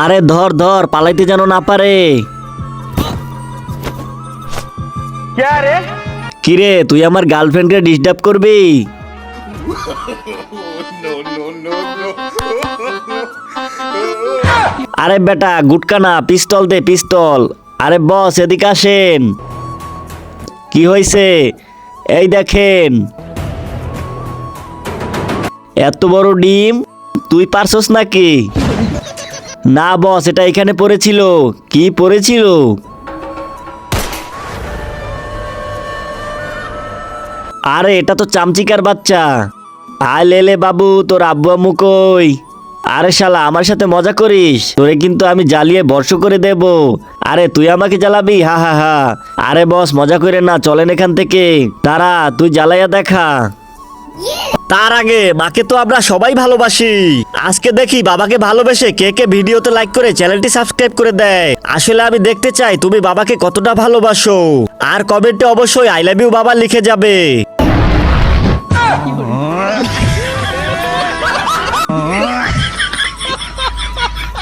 আরে ধর ধর, পালাইতে যেন না পারে। কিরে, তুই আমার গার্লফ্রেন্ডকে ডিস্টার্ব করবি? আরে বেটা, গুটকা না, পিস্তল দে, পিস্তল। আরে বস, এদিকে আসেন। কি হয়েছে? এই দেখেন, এত বড় ডিম, তুই পারছস নাকি? না বস, এটা এখানে পড়েছিল। কি পড়েছিল? আরে এটা তো চামচিকার বাচ্চা। আয় লেলে বাবু, তোর আব্বু আম্মু কই? আরে শালা, আমার সাথে মজা করিস? তোরে কিন্তু আমি জ্বালিয়ে বর্ষ করে দেব। আরে তুই আমাকে জ্বালাবি? হা হা হা। আরে বস, মজা করে না, চলেন এখান থেকে। তারা, তুই জ্বালাইয়া দেখা। তার আগে মাকে তো আমরা সবাই ভালোবাসি। আজকে দেখি বাবাকে ভালোবেসে কে কে ভিডিওতে লাইক করে চ্যানেলটি সাবস্ক্রাইব করে দেয়। আসলে আমি দেখতে চাই তুমি বাবাকে কতটা ভালোবাসো। আর কমেন্টে অবশ্যই আই লাভ ইউ বাবা লিখে যাবে।